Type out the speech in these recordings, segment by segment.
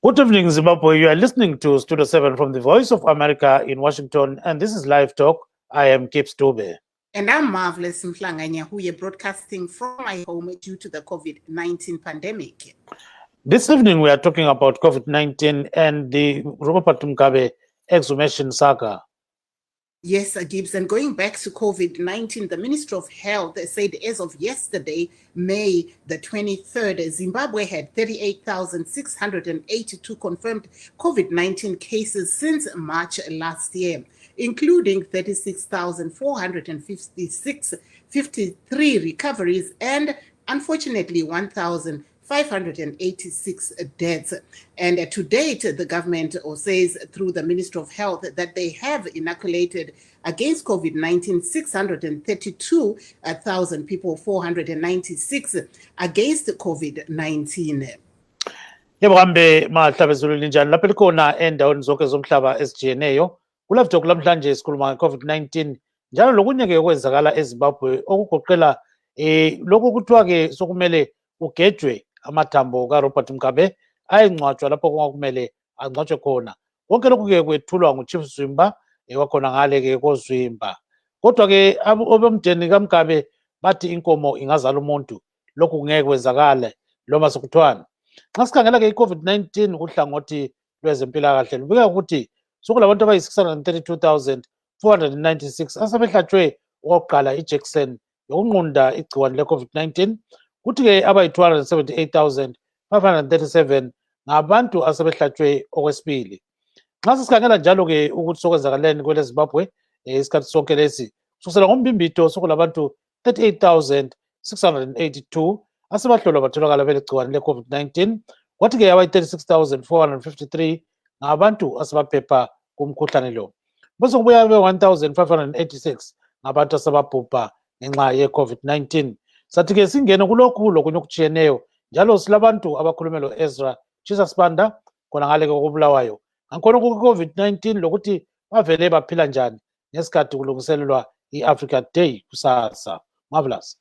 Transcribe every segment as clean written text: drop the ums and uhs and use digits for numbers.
Good evening, Zimbabwe. You are listening to Studio 7 from the Voice of America in Washington, and this is Live Talk. I am Kip Stube. And I'm Marvelous Mhlanganya, who are broadcasting from my home due to the COVID-19 pandemic. This evening, we are talking about COVID-19 and the Robert Mugabe exhumation saga. Yes, Gibbs, and going back to COVID-19, the Minister of Health said as of yesterday, May the 23rd, Zimbabwe had 38,682 confirmed COVID-19 cases since March last year, including 36,453 recoveries and, unfortunately, 1,586 deaths. And to date, the government says through the Ministry of Health that they have inoculated against COVID-19 632,000 people, 496 against COVID-19. Yebo hambe mahlaba ezulwini njani lapho likhona endaweni zonke zomhlaba ezijiyeneyo kuLive Talk lamhlanje sikhuluma nge-COVID-19 njalo lokunye-ke okwenzakala eZimbabwe okugoqela lokhu kuthiwa ke sokumele ugejwe amathambo kaRobert Mugabe ayengcwatshwa lapho kungakumele angcwatshwe khona. Konke lokhu-ke kwethulwa nguChief Zwimba wakhona ngale-ke koZwimba. Kodwa-ke abomndeni kaMugabe bathi inkomo ingazala umuntu, lokhu kungeke kwenzakale noma sekuthiwani. Xa sikhangela-ke i-COVID-19 uhlangothi lwezempilakahle lubika ukuthi sokulabantu abayi-632,496 asebehlatshwe okokuqala ijekiseni yokunqunda igciwane le-COVID-19, kuthi-ke abayi-278,537 ngabantu asebehlatshwe okwesibili. Xa sisikhangela njalo-ke ukuthi sokwenzakaleni kwele Zimbabwe isikhathi sonke lesi kusukela ngombimbito sokulabantu 38,682 asebahlolwa batholakala belegciwane le-COVID-19, kwathi-ke abayi-36,453 ngabantu asebaphepha kumkhuhlane lo. Bese kubuya be-1,586 ngabantu asebabhubha ngenxa ye-COVID-19. Sathi-ke singene kulokhu lokunye okujiyeneyo njalo silabantu abakhulume lo-Ezra Chisasibanda khona ngale-ke okubulawayo ngakhona ku-COVID-19 lokuthi bavele baphila njani ngesikhathi kulungiselelwa i-Africa Day kusasa. Marvelous.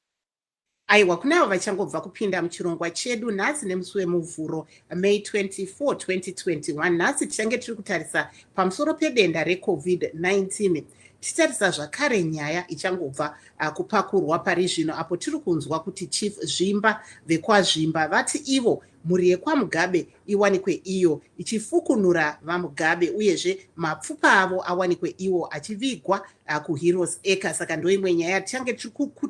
Aiwa, kunavo vachangobva kupinda muchirongwa chedu nhasi nemusi wemuvhuro May 24, 2021. Nhasi tichange tiri kutarisa pamusoro pedenda reCovid-19. Titarisa zvakare nyaya ichangobva kupakurwa pari zvino apo tiri kunzwa kuti Chief Zvimba vekwaZvimba vati ivo mhuri yekwaMugabe iwanikwe iyo ichifukunura vaMugabe uyezve mapfupa avo awanikwe iwo achivigwa kuHeroes Acre. Saka ndoimwe nyaya tichange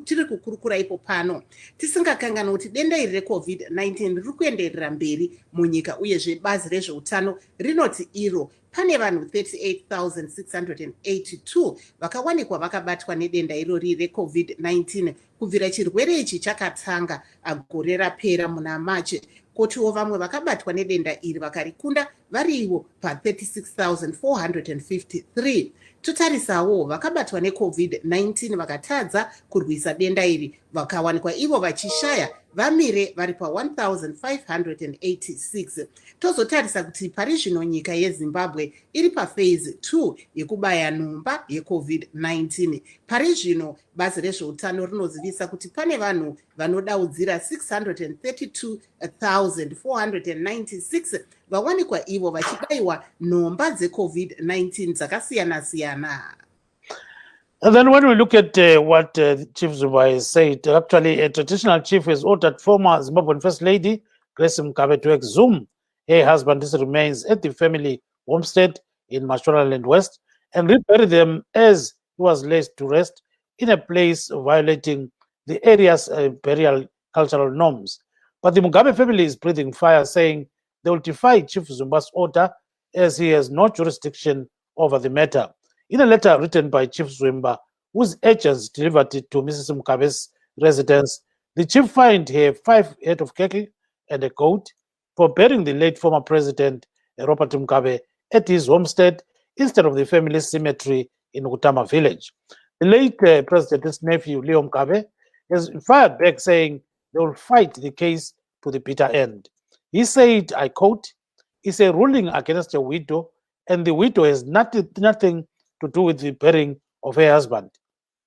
tiri kukurukura ipo pano, tisingakangana kuti denda iri reCovid-19 riri kuenderera mberi munyika uyezve bazi rezveutano rinoti iro pane vanhu 38,682 vakawanikwa vakabatwa nedenda irori reCovid-19 kubvira chirwere ichi chakatanga gore rapera muna Machi. Kotiwo vamwe vakabatwa nedenda iri vakarikunda variwo pa36,453. Totarisawo vakabatwa neCovid-19 vakatadza kurwisa denda iri vakawanikwa ivo vachishaya vamire vari pa1,586. Tozotarisa kuti pari zvino nyika yeZimbabwe iri paphase 2 yekubaya nhumba yeCovid-19. Pari zvino bazi rezveutano rinozivisa kuti pane vanhu vanodaudzira 632,496 vawanikwa ivo vachibayiwa nhomba dzeCovid-19 dzakasiyana-siyana. And then when we look at what Chief Zwimba has said, actually a traditional chief has ordered former Zimbabwean First Lady Grace Mugabe to exhume her husband's remains at the family homestead in Mashonaland West and rebury them as he was laid to rest in a place violating the area's burial cultural norms. But the Mugabe family is breathing fire, saying they will defy Chief Zwimba's order as he has no jurisdiction over the matter. In a letter written by Chief Zwimba, whose agents delivered it to Mrs. Mugabe's residence, the chief fined her 5 head of cattle and a goat for burying the late former president Robert Mugabe at his homestead instead of the family cemetery in Kutama village. The late president's nephew, Leo Mugabe, has fired back saying they will fight the case to the bitter end. He said, I quote, "It's a ruling against a widow, and the widow has nothing to do with the burying of her husband.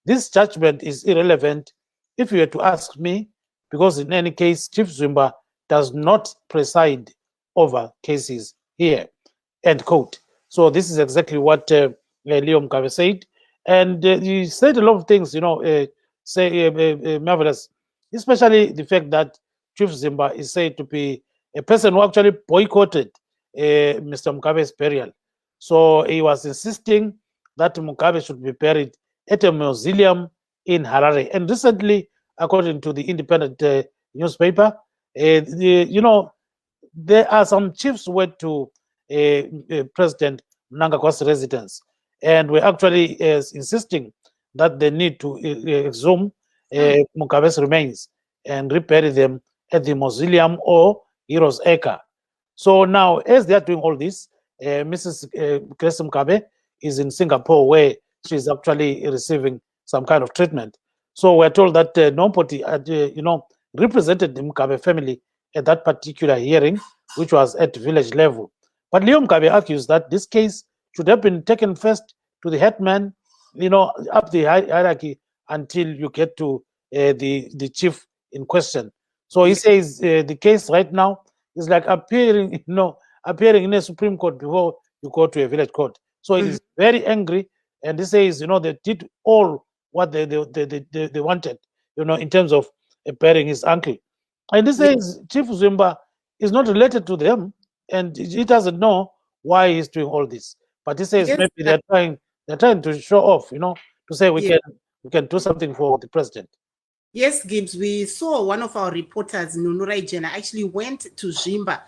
This judgment is irrelevant if you were to ask me, because in any case, Chief Zwimba does not preside over cases here, end quote. So this is exactly what Leo Mugabe said. And he said a lot of things, marvelous, especially the fact that Chief Zimba is said to be a person who actually boycotted Mr. Mugabe's burial. So he was insisting that Mugabe should be buried at a mausoleum in Harare. And recently, according to the independent newspaper, there are some chiefs who went to President Mnangagwa's residence, and were actually insisting that they need to exhume Mugabe's remains and rebury them at the mausoleum or Heroes Acre. So now, as they are doing all this, Mrs. Grace Mugabe is in Singapore, where she's actually receiving some kind of treatment. So we're told that nobody had, represented the Mugabe family at that particular hearing, which was at village level. But Leo Mugabe argues that this case should have been taken first to the headman, up the hierarchy until you get to the chief in question. So he says the case right now is like appearing in a Supreme Court before you go to a village court. So it is very angry, and he says, they did all what they wanted, in terms of burying his uncle. And he says Chief Zimba is not related to them, and he doesn't know why he's doing all this. But he says maybe they're trying to show off, to say we can do something for the president. Yes, Gibbs, we saw one of our reporters, Nunurai Jena, actually went to Zimba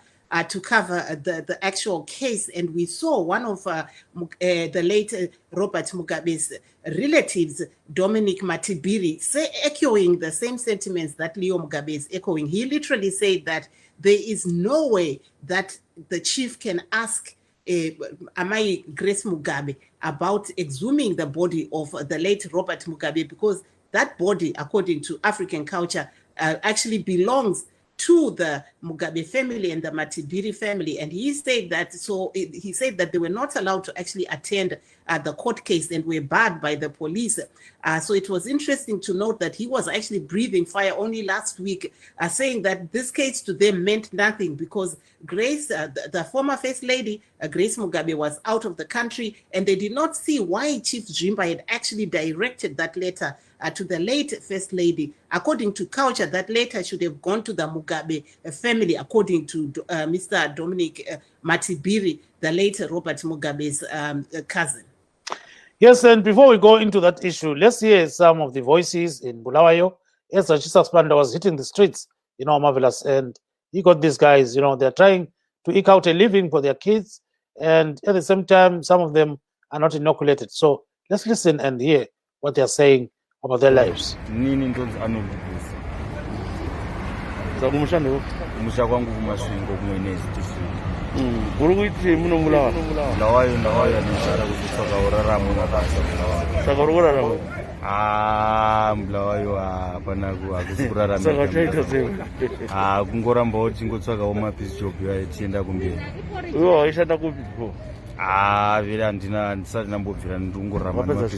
to cover the actual case, and we saw one of the late Robert Mugabe's relatives, Dominic Matibiri, echoing the same sentiments that Leo Mugabe is echoing. He literally said that there is no way that the chief can ask Amai Grace Mugabe about exhuming the body of the late Robert Mugabe, because that body, according to African culture, actually belongs to the Mugabe family and the Matibiri family. And he said that they were not allowed to actually attend the court case and were barred by the police. So it was interesting to note that he was actually breathing fire only last week, saying that this case to them meant nothing because Grace, the former First Lady, Grace Mugabe, was out of the country, and they did not see why Chief Zimba had actually directed that letter to the late First Lady. According to culture, that letter should have gone to the Mugabe family, according to Mr. Dominic Matibiri, the late Robert Mugabe's cousin. Yes, and before we go into that issue, let's hear some of the voices in Bulawayo. As Achisa Spanda was hitting the streets, Marvelous, and he got these guys, they're trying to eke out a living for their kids, and at the same time, some of them are not inoculated. So let's listen and hear what they're saying about their lives. Mulawayo hapana kuzikurarama kungoramba uchingotsvakawo mapisi job tichienda kumberi. Iwe waishanda kupi before? Vile handisati ndambobvira ndingorarama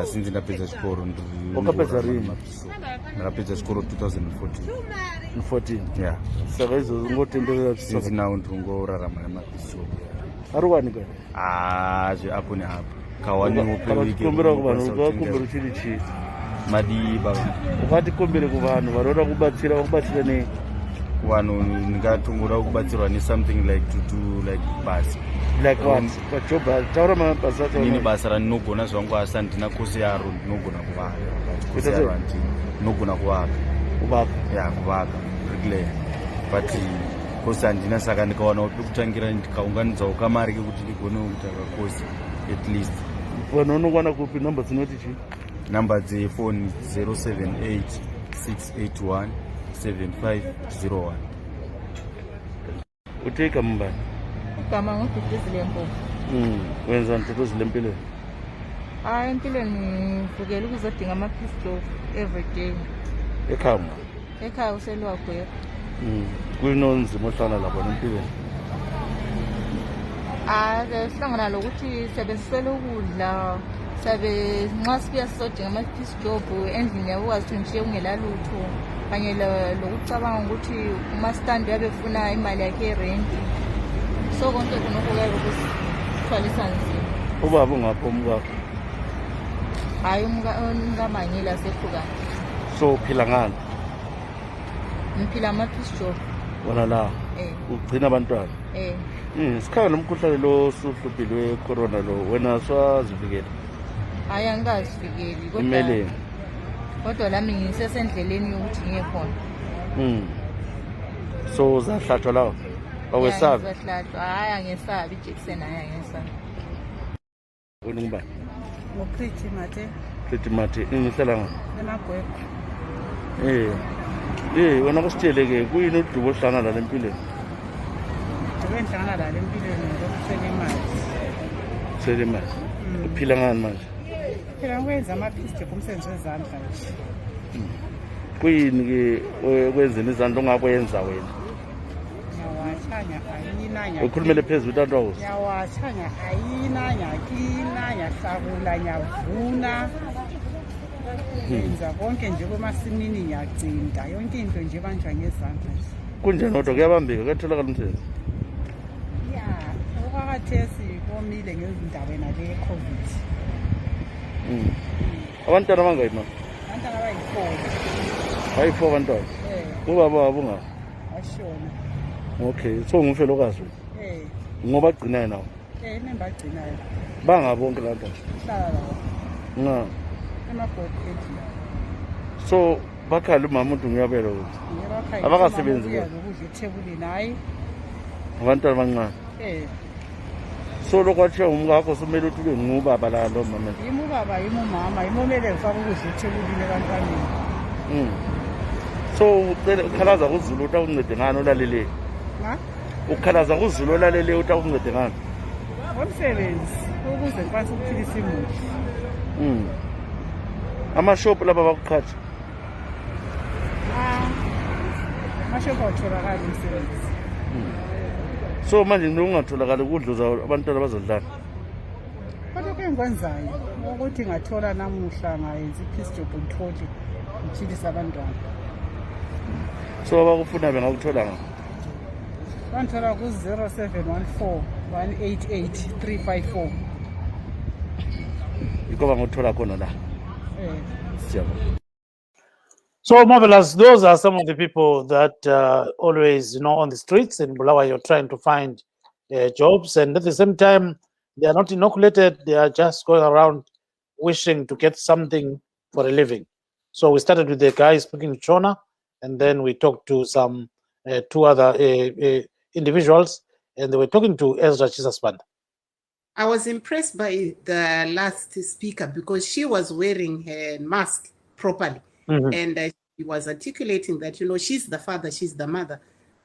since ndapedza chikoro. Wakapedza rini? Ndakapedza chikoro 2014. Yeah. Saka izvozvo ngotenderera since now ndingorarama nemapisi job. Ari wani kai? Apo neapo. Ukatikombera kuvanhu ukakumbira uchiri chii? Madi baba. Ukatikombere kuvanhu vanoda kubatsira vakubatsira nei? Kuvanhu ndingatongoda kubatsirwa nesomething like to do like basi. Like what? Pajob taura mabasa acho. Nini basa randinogona zvangu asi handina kosi yaro ndinogona kuvaka. Kosi yaro ndinogona kuvaka. Kuvaka? Yeah, kuvaka. Bricklayer. But kosi handina saka ndikawana pekutangira ndikaunganidzawo kamari kekuti ndigone kuita kosi at least. Vanhu vanokwana kupi namba dzinoti chii? Namba dzefoni 078 681 7501. Uteka mumbani? Kama ngokuzilempilo. Wenza ntotozile empilweni? Empilweni ngivukela ukuzodinga ama-pistol every day. Ekhaya? Ekhaya uselwagwera. Kuyinonzima ohlala lapha empilweni? Sihlangana lokuthi siyabe siswele ukudla, siyabe nxa sibuya sizodinga ama-piece job endlini yabo ukwazi ukuthi ngishiye kungela lutho, kanye lokucabanga ukuthi umasitandi uyabe efuna imali yakhe yerenti. so konke kunokuya ukusithwalisa nzima. Ubaba ungaphi umkakho? Hayi umkamanyela asehlukana. So uphila ngani? Ngiphila ama-peace job. Wona la ugcina abantwana? Sikhaya nomkhuhlane lo osuhluphile we-corona lo, wena swazivikela? Hayi angikazivikeli Emeleni? kodwa lami ngisesendleleni yokuthi ngiye khona. So uzahlatshwa lawo? Awesabi? Ngizahlatshwa. Hayi angesabi ijekiseni, hayi angesabi. Wena ngubani? Ngoprithi Mate Pretty Mati, ngihlala ngaphi? emagwegwe. Wena kusitshele-ke kuyini udubo ohlangana la empilweni? Ndibe ndihlangana lale empilweni ngokuswela imali. Uswele imali? Uphila ngani manje? Phela ngikwenza ama-peace job, umsebenzi wezandla nje. Kuyini-ke kwenzeni izandla ongakwenza wena? Ngiyawatshanya ayina nya. Ukhulumele phezulu utantohozi. Ngiyawatshanya ayina nya klina nyahlakula nyavuna. Ngenza konke nje kwemasimini ngiyagcinda yonke into nje banjwa ngezandla nje. Kunjani kodwa kuyabambeka kuyatholakala umsebenzi? Ya, okwakhathesi komile ngendaba le ye-COVID. Abantwana abangaki mama? Abantwana abayi-4. Bayi-4 abantwana? Ubaba wabo ungaphi? Ashona. Okay, so ngumfelokazi wena? Ngoba agcinayo nawo? Nembagcinayo. Bangabonke la nto? Hlala lawo. Emagwegwe. So bakhala umama umuntu ngiyabela ukuthi abakasebenzi ukudla ethebulini hayi abantwana abancane. So lokwathiwa umkakho sumele ukuthi ube ngubaba la lo mama? Yimi ubaba yimi umama yimi omele ngifake ukudla ethebulini ebantwaneni. So ukhalaza kuZulu uthi akuncede ngani olalele? Ukhalaza kuZulu olalele uthi akuncede ngani? Umsebenzi ukuze ngikwazi ukuphilisa imuli. Amashophu laba bakuqhatsha? Amashophu awutholakali umsebenzi. So manje ungatholakali ukudluza abantwana bazodlala? Kodwa engikwenzayo ukuthi ngathola namuhla ngayenza i-peace job ngithole ngiphilisa abantwana. So abakufuna bengakuthola ngaphi? Bangithola ku-0714 188 354. Yiko banguthola khona la. Siyabonga. So marvelous. Those are some of the people that always, on the streets in Bulawayo, you're trying to find jobs, and at the same time, they are not inoculated. They are just going around wishing to get something for a living. So we started with the guy speaking Chona, and then we talked to some 2 other individuals, and they were talking to Ezra Chisasband. I was impressed by the last speaker because she was wearing her mask properly. And she was articulating that, she's the father, she's the mother.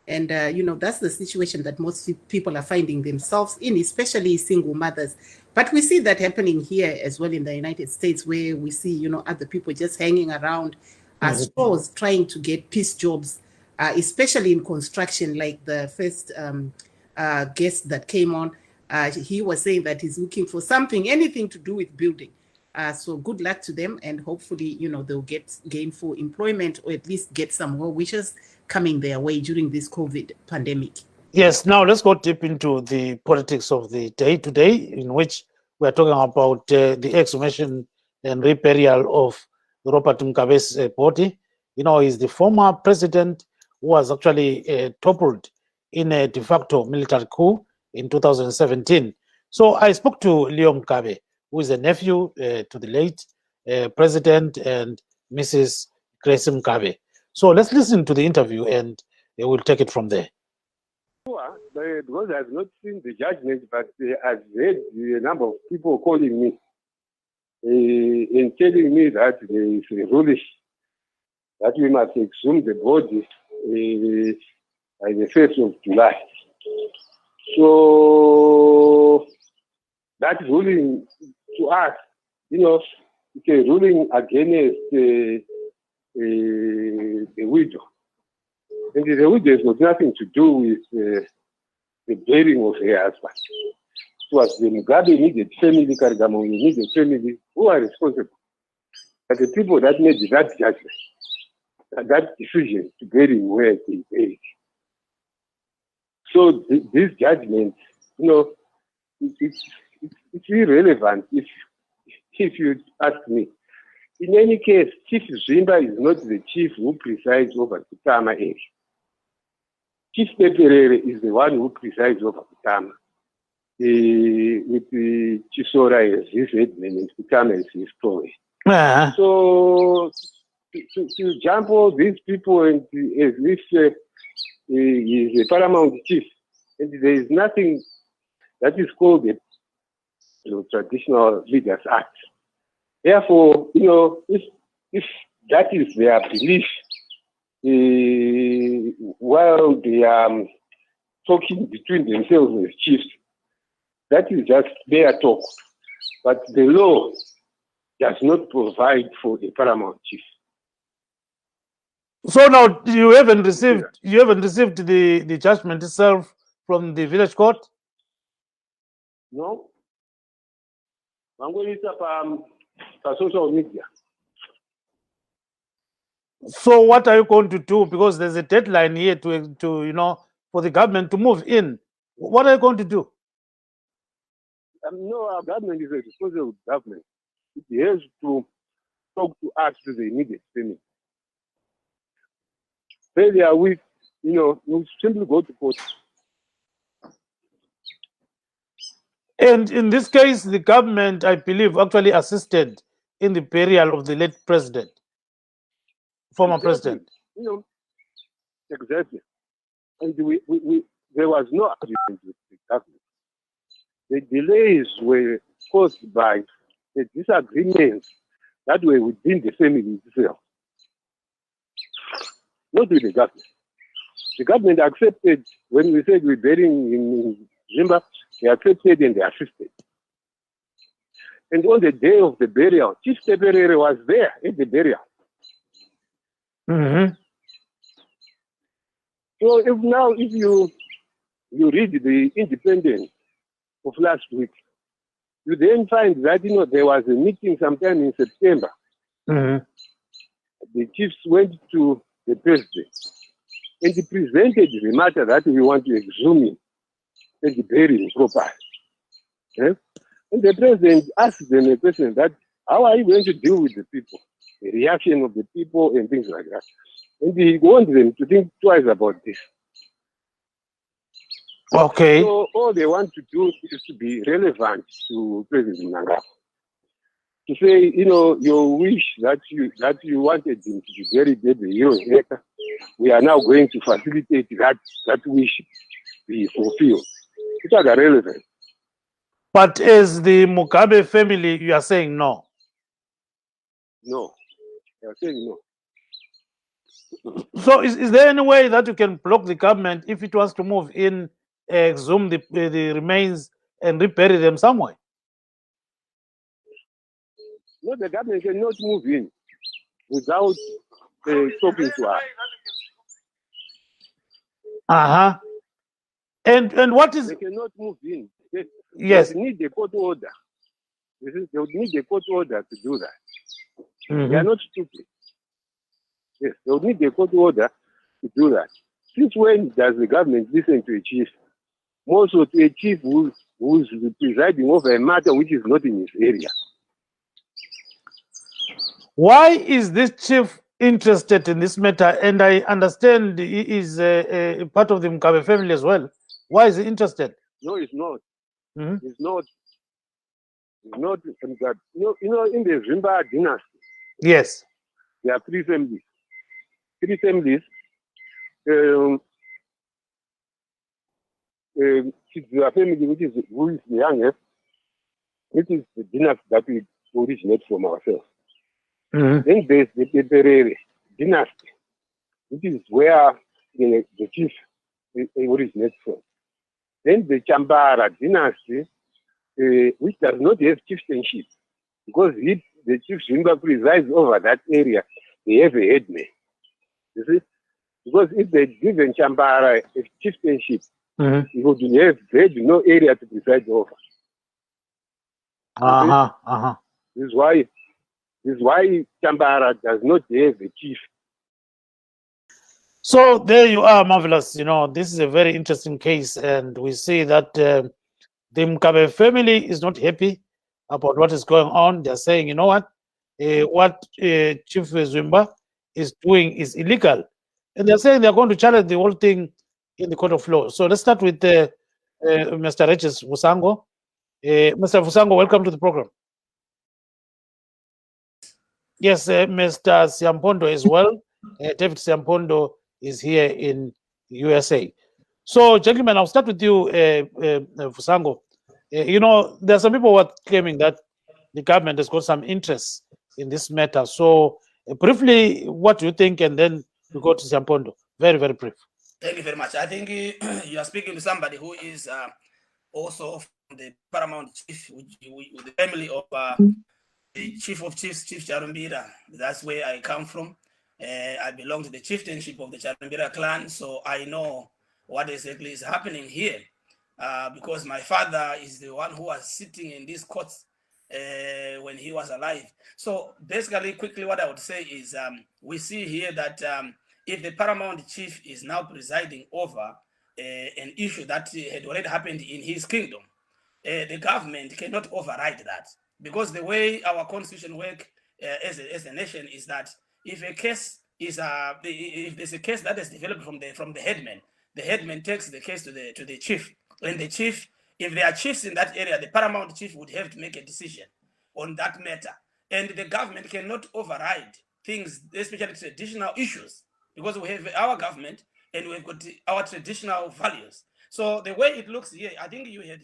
And, that's the situation that most people are finding themselves in, especially single mothers. But we see that happening here as well in the United States, where we see, other people just hanging around stores trying to get peace jobs, especially in construction, like the first guest that came on. He was saying that he's looking for something, anything to do with building. So good luck to them, and hopefully, they'll get gainful employment, or at least get some more wishes coming their way during this COVID pandemic. Yes, now let's go deep into the politics of the day today, in which we're talking about the exhumation and reburial of Robert Mugabe's body. He's the former president who was actually toppled in a de facto military coup in 2017. So I spoke to Leo Mugabe, who is a nephew to the late president and Mrs. Grace Mugabe. So let's listen to the interview, and we'll take it from there. Because I've not seen the judgment, but I've heard a number of people calling me and telling me that there is a ruling that we must exhume the body by the 1st of July. So that ruling to us, it's a ruling against the widow. And the widow has got nothing to do with the burying of her husband. It was the Mugabe immediate family, Karigamon immediate family, who are responsible. But the people that made that judgment, that decision to bury him where they buried. So this judgment, it's irrelevant if you ask me. In any case, Chief Zwimba is not the chief who presides over Kutama area. Chief Peperere is the one who presides over Kutama. With the Chisora as his headman and Kutama as his province. So to jump all these people and as if he is a paramount chief, and there is nothing that is called the Traditional Leaders Act. Therefore, if that is their belief, while they are talking between themselves as chiefs, that is just their talk. But the law does not provide for a paramount chief. So now you haven't received the judgment itself from the village court? No. I'm going to use social media. So what are you going to do? Because there's a deadline here to for the government to move in. What are you going to do? No, our government is a responsible government. It has to talk to us, to the immediate family. Failure with, we simply go to court. And in this case, the government, I believe, actually assisted in the burial of the late president, former president. Exactly. And there was no agreement with the government. The delays were caused by the disagreements that were within the family itself, not with the government. The government accepted when we said we're burying in Zimba, they accepted and they assisted. And on the day of the burial, Chief Teperere was there at the burial. Mm-hmm. So if you read the Independence of last week, you then find that there was a meeting sometime in September. Mm-hmm. The chiefs went to the president and he presented the matter that we want to exhume him and bury him properly. And the president asked them a question that, how are you going to deal with the people, the reaction of the people and things like that? And he wanted them to think twice about this. Okay. So all they want to do is to be relevant to President Mnangagwa. To say, your wish that you wanted him to be buried at the Heroes Acre, we are now going to facilitate that wish be fulfilled. It was irrelevant. But as the Mugabe family, you are saying no? No. They are saying no. So is there any way that you can block the government if it wants to move in, exhume the remains and rebury them somewhere? No, the government cannot move in without talking to us. Uh-huh. And what is... They cannot move in. Yes. They need a court order. They would need a court order to do that. Mm-hmm. They are not stupid. Yes, they would need a court order to do that. Since when does the government listen to a chief? More so to a chief who's presiding over a matter which is not in his area. Why is this chief interested in this matter? And I understand he is a part of the Mugabe family as well. Why is he interested? No, it's not. Mm-hmm. It's not. It's not. In the Zimba dynasty, Yes. there are three families. Three families. The family who is the youngest, which is the dynasty that we originate from ourselves. Mm-hmm. Then there's the Peperere dynasty, which is where the chief originates from. Then the Chambara dynasty, which does not have chieftainship, because the chief Zwimba presides over that area, they have a headman. You see? Because if they given Chambara a chieftainship, Mm-hmm. he would have no area to preside over. Uh-huh. Uh-huh. This is why Chambara does not have a chief. So there you are, Marvelous. You know, this is a very interesting case, and we see that the Mkabe family is not happy about what is going on. They're saying, you know what Chief Zimba is doing is illegal. And they're saying they're going to challenge the whole thing in the court of law. So let's start with Mr. Regis Fusango. Mr. Fusango, welcome to the program. Yes, Mr. Siampondo as well. David Siampondo is here in USA. So, gentlemen, I'll start with you, Fusango. You know, there are some people who are claiming that the government has got some interest in this matter. So, briefly, what do you think? And then we go to Siampondo. Very, very brief. Thank you very much. I think you are speaking to somebody who is also from the paramount chief with the family of the chief of chiefs, Chief Charumbira. That's where I come from. I belong to the chieftainship of the Charumbira clan, so I know what exactly is happening here. Because my father is the one who was sitting in these courts when he was alive. So basically, quickly, what I would say is we see here that if the paramount chief is now presiding over an issue that had already happened in his kingdom, the government cannot override that, because the way our constitution works as a nation is that if a case is if there's a case that is developed from the headman takes the case to the chief, and the chief, if there are chiefs in that area, the paramount chief would have to make a decision on that matter, and the government cannot override things, especially traditional issues, because we have our government and we've got our traditional values. So the way it looks here, I think you had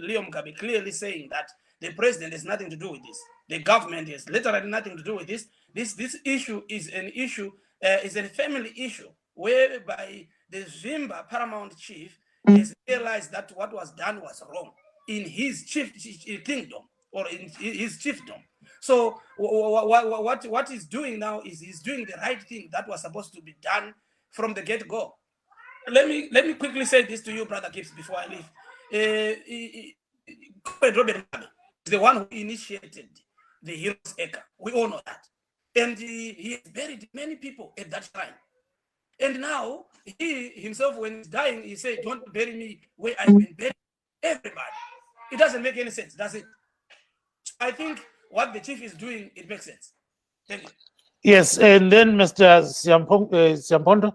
Leo Mugabe clearly saying that the president has nothing to do with this. The government has literally nothing to do with this. This issue is an issue, is a family issue, whereby the Zimba paramount chief has realized that what was done was wrong in his kingdom or in his chiefdom. So what he's doing now is he's doing the right thing that was supposed to be done from the get-go. Let me quickly say this to you, Brother Gibbs, before I leave. Robert Mugabe is the one who initiated the Heroes Acre. We all know that. And he buried many people at that time. And now, he himself, when he's dying, he said, don't bury me where I've been buried. Everybody. It doesn't make any sense, does it? I think what the chief is doing, it makes sense. Thank you. Yes, and then Mr. Siampondo.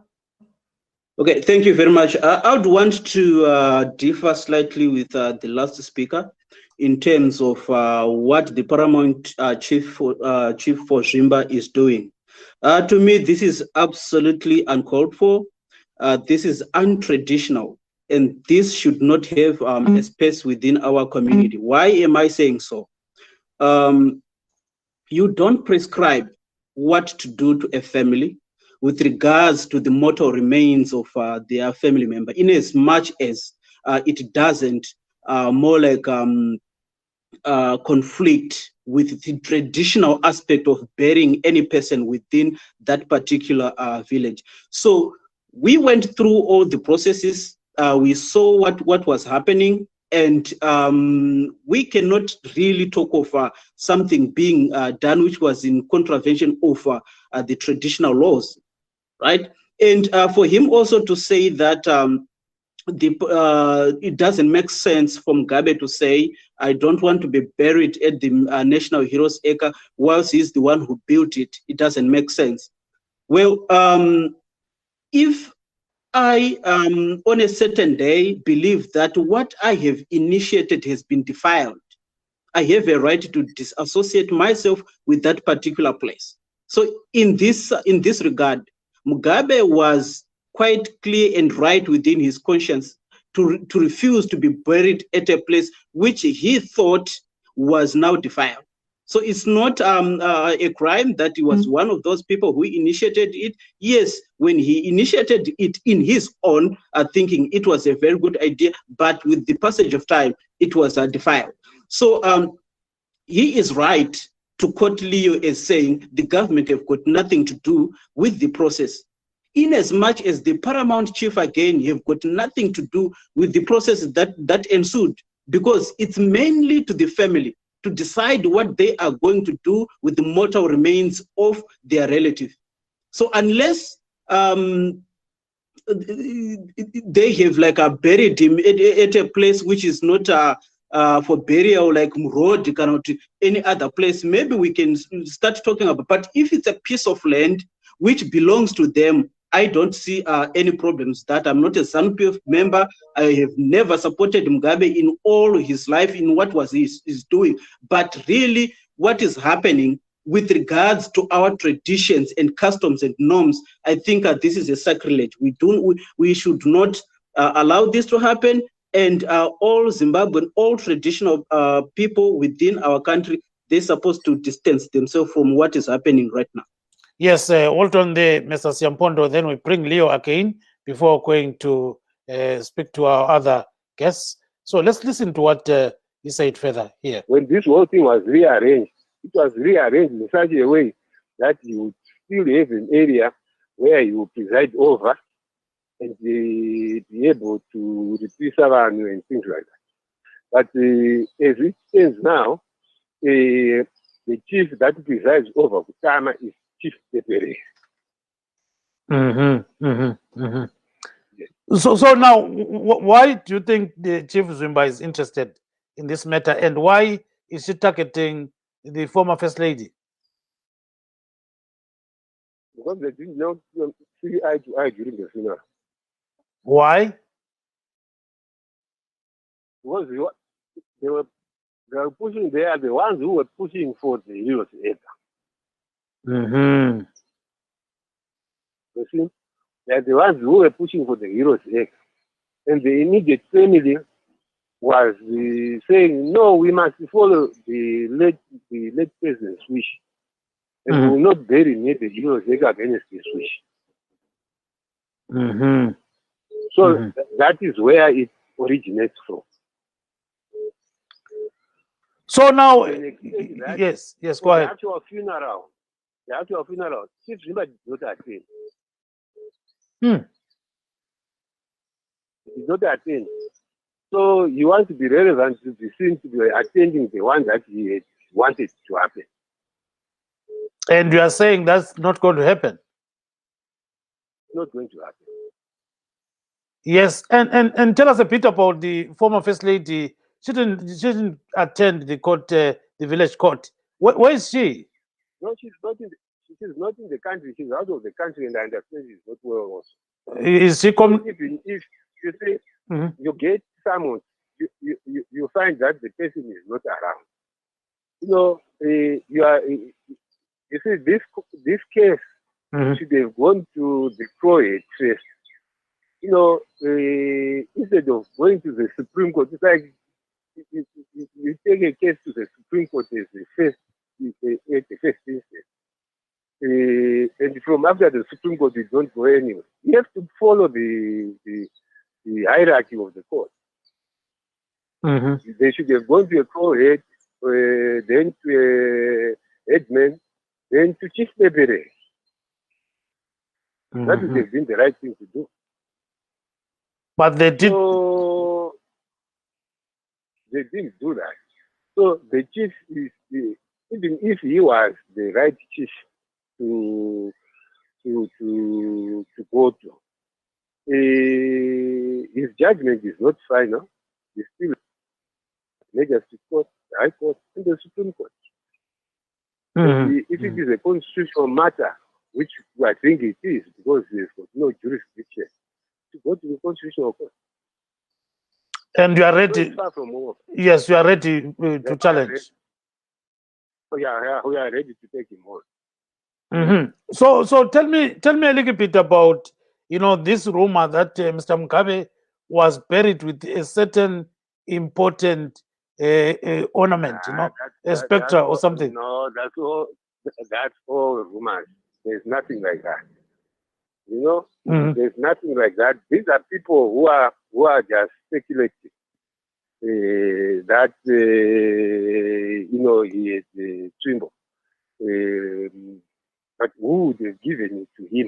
Okay, thank you very much. I would want to differ slightly with the last speaker in terms of what the paramount chief for Zimba is doing. To me, this is absolutely uncalled for. This is untraditional, and this should not have a space within our community. Why am I saying so? You don't prescribe what to do to a family with regards to the mortal remains of their family member, in as much as it doesn't more like conflict with the traditional aspect of burying any person within that particular village. So we went through all the processes. We saw what was happening, and we cannot really talk of something being done which was in contravention of the traditional laws, right? And for him also to say that it doesn't make sense for Mugabe to say, I don't want to be buried at the National Heroes Acre, whilst he's the one who built it. It doesn't make sense. Well, if I, on a certain day, believe that what I have initiated has been defiled, I have a right to disassociate myself with that particular place. So in this regard, Mugabe was quite clear and right within his conscience to refuse to be buried at a place which he thought was now defiled. So it's not a crime that he was one of those people who initiated it. Yes, when he initiated it in his own thinking, it was a very good idea, but with the passage of time, it was defiled. So he is right to quote Leo as saying the government have got nothing to do with the process. In as much as the paramount chief, again, have got nothing to do with the process that ensued, because it's mainly to the family to decide what they are going to do with the mortal remains of their relative. So unless they have like buried him at a place which is not for burial, like Murod, cannot any other place. Maybe we can start talking about. But if it's a piece of land which belongs to them, I don't see any problems. That I'm not a ZANU-PF member. I have never supported Mugabe in all his life in what was he's doing. But really, what is happening with regards to our traditions and customs and norms, I think this is a sacrilege. We should not allow this to happen. And all Zimbabwean, all traditional people within our country, they're supposed to distance themselves from what is happening right now. Yes, hold on there, Mr. Siampondo. Then we bring Leo again before going to speak to our other guests. So let's listen to what he said further here. When this whole thing was rearranged, it was rearranged in such a way that you would still have an area where you preside over and be able to replace Savanu and things like that. But as it stands now, the chief that presides over Kutama is Chief Pepere. So now, why do you think the Chief Zimba is interested in this matter, and why is she targeting the former First Lady? Because they did not see eye to eye during the funeral. Why? Because they were pushing, they are the ones who were pushing for the heroes. You see, they are the ones who were pushing for the heroes. And the immediate family was saying, no, we must follow the late president's wish. And we will not bury near the heroes against his wish. So that is where it originates from. So now, that, yes, go ahead. The actual funeral, Chief Zimba did not attend. He did not attend. So you want to be relevant to be seen to be attending the one that he had wanted to happen. And you are saying that's not going to happen? It's not going to happen. Yes, and tell us a bit about the former First Lady. She didn't attend the court, the village court. Where is she? No, she's not in the country. She's out of the country, and I understand she's not well also. Is she coming? Even if you say you get someone, you find that the person is not around. You know, you see, this case should have gone to the court first. You know, instead of going to the Supreme Court, it's like you take a case to the Supreme Court as the first instance. And from after the Supreme Court, you don't go anywhere. You have to follow the hierarchy of the court. They should have gone to a co-head, then to a headman, then to Chief Pepere. That would have been the right thing to do. But they did. So they didn't do that. So the chief is, even if he was the right chief to go to, his judgment is not final. It's still Legislative Court, the High Court, and the Supreme Court. If it is a constitutional matter, which I think it is, because there's no jurisdiction, to go to the Constitutional Court. And you are ready? Yes, you are ready to challenge. Oh, yeah, we are ready to take him on. So tell me a little bit about, this rumor that Mr. Mugabe was buried with a certain important ornament, a spectre or something. No, that's all rumors. There's nothing like that. There's nothing like that. These are people who are just speculating that he is a symbol. But who would have given it to him?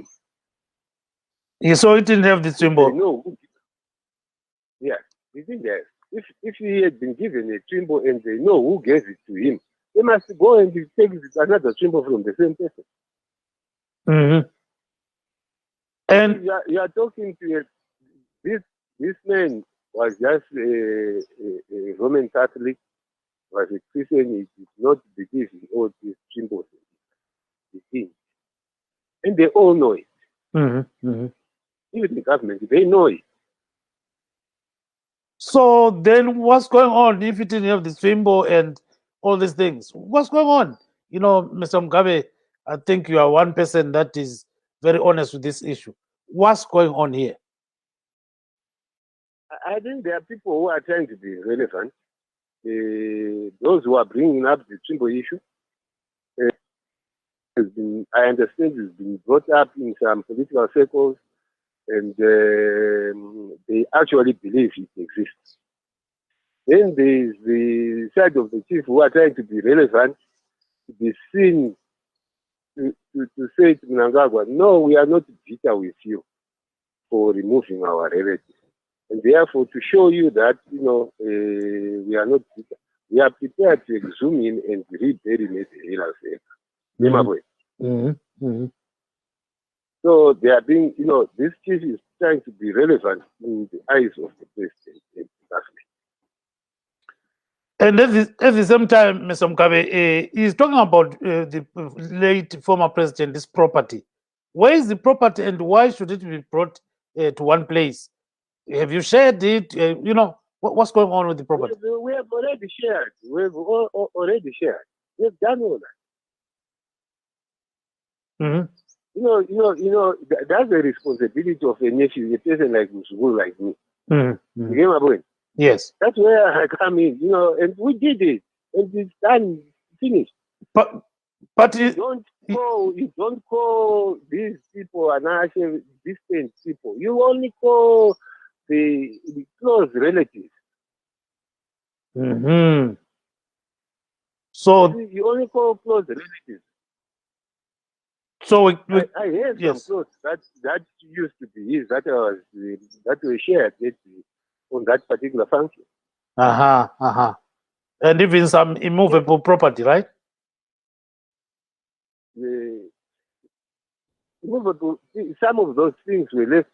So he didn't have the symbol. No. Yeah, he didn't have. If he had been given a symbol and they know who gave it to him, they must go and take another symbol from the same person. And you are talking to this man was just a Roman Catholic, was a Christian. He did not believe in all these symbols, the things, and they all know it. Even the government, they know it. So then what's going on if you didn't have the symbol and all these things? What's going on? You know, Mr. Mugabe, I think you are one person that is very honest with this issue. What's going on here? I think there are people who are trying to be relevant. Those who are bringing up the symbol issue, I understand it's been brought up in some political circles, and they actually believe it exists. Then there's the side of the chief who are trying to be relevant, to be seen, to say to Mnangagwa, no, we are not bitter with you for removing our relatives. And therefore, to show you that, we are not bitter. We are prepared to exhume in and rebury Mete. So they are being, this chief is trying to be relevant in the eyes of the president and the government. And at the same time, Mr. Mugabe, he's talking about the late former president, this property. Where is the property and why should it be brought to one place? Have you shared it? What's going on with the property? We have already shared. We've already shared. We've done all that. That's the responsibility of a nation, a person like Musuguru, like me. You get my point? Yes. That's where I come in, and we did it, and it's done, finished. But you don't call these people an distant people. You only call the close relatives. So you only call close relatives. So I heard some clothes that used to be his, that were shared on that particular function. And even some immovable property, right? Immovable, some of those things were left.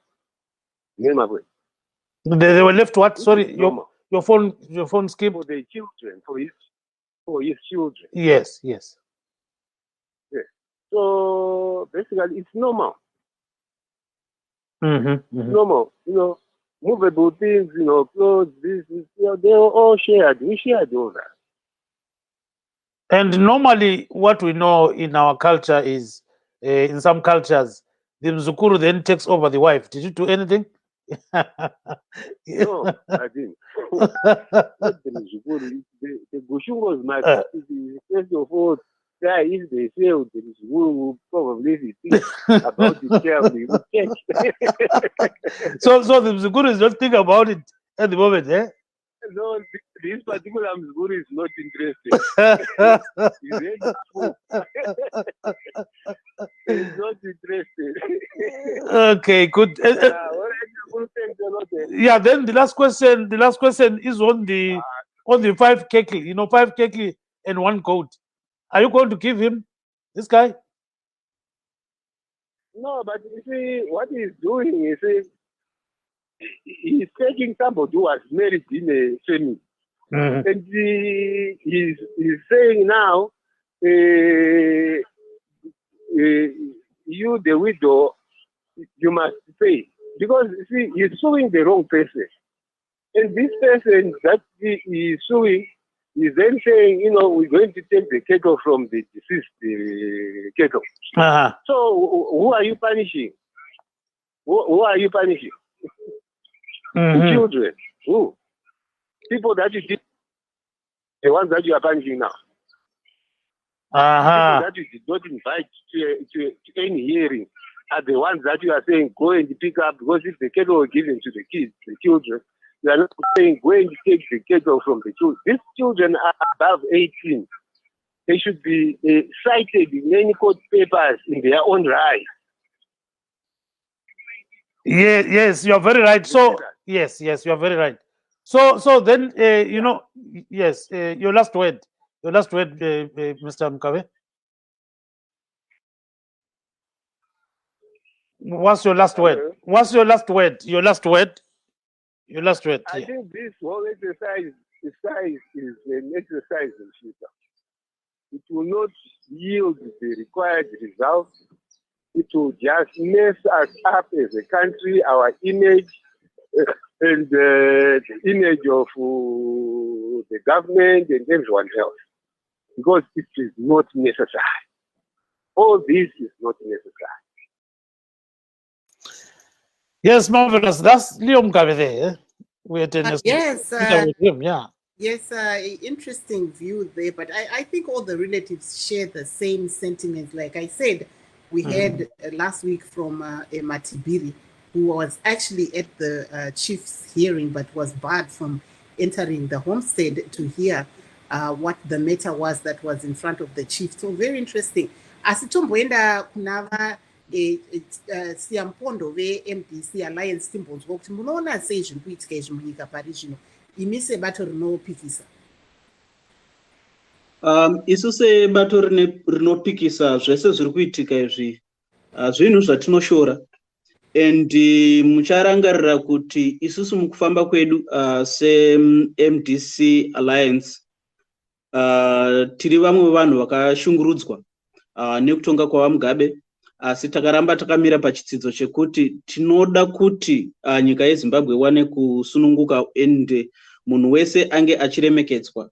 They were left what? Sorry, your phone skipped. For the children, for his children. Yes. So basically, it's normal. Normal, movable things, clothes, they are all shared. We shared all that. And normally, what we know in our culture is, in some cultures, the Mzukuru then takes over the wife. Did you do anything? No, I didn't. Not the Mzukuru. The Gushungos might first of all, if they fail, the Mzukuru will probably think about it carefully. So the Mzukuru is not thinking about it at the moment, eh? No, this particular Mzukuru is not interested. He's not interested. Okay, good. Yeah, then the last question is on the 5 keki, 5 keki and 1 goat. Are you going to give him this guy? No, but you see, what he's doing is he's taking somebody who was married in a family. And he's saying now, you, the widow, you must pay. Because, you see, he's suing the wrong person. And this person that he is suing is then saying, we're going to take the cattle from the deceased cattle. So, who are you punishing? Who are you punishing? The children. Who? People that you did, the ones that you are punishing now. People that you did not invite to any hearing are the ones that you are saying go and pick up, because if the cattle were given to the kids, the children, you are not saying go and take the cattle from the children. These children are above 18. They should be cited in any court papers in their own right. Yes, you are very right. So yes, you are very right. So then yes, your last word, Mr. Mugabe. What's your last word? What's your last word? Your last word? Your last word. I think this whole exercise is an exercise in future. It will not yield the required results. It will just mess us up as a country, our image, and the image of the government and everyone else. Because it is not necessary. All this is not necessary. Yes, marvelous. That's Leo Mugabe there. We had yes, with him, yeah. Yes, interesting view there. But I think all the relatives share the same sentiments. Like I said, we had last week from Matibiri, who was actually at the chief's hearing, but was barred from entering the homestead to hear what the matter was that was in front of the chief. So very interesting. Asitomboenda kunava siyampondo ve-MDC Alliance timbonzwa kuti munoona sei zviri kuitika izvi munyika pari zvino imi sebato rinopikisa. Isu sebato rinopikisa zvese zviri kuitika izvi zvinhu zvatinoshora, and mucharangarira kuti isusu mukufamba kwedu se-MDC Alliance tiri vamwe vevanhu vakashungurudzwa nekutonga kwaVaMugabe, asi takaramba takamira pachitsidzo chekuti tinoda kuti nyika yeZimbabwe iwane kusununguka ende munhu wese ange achiremekedzwa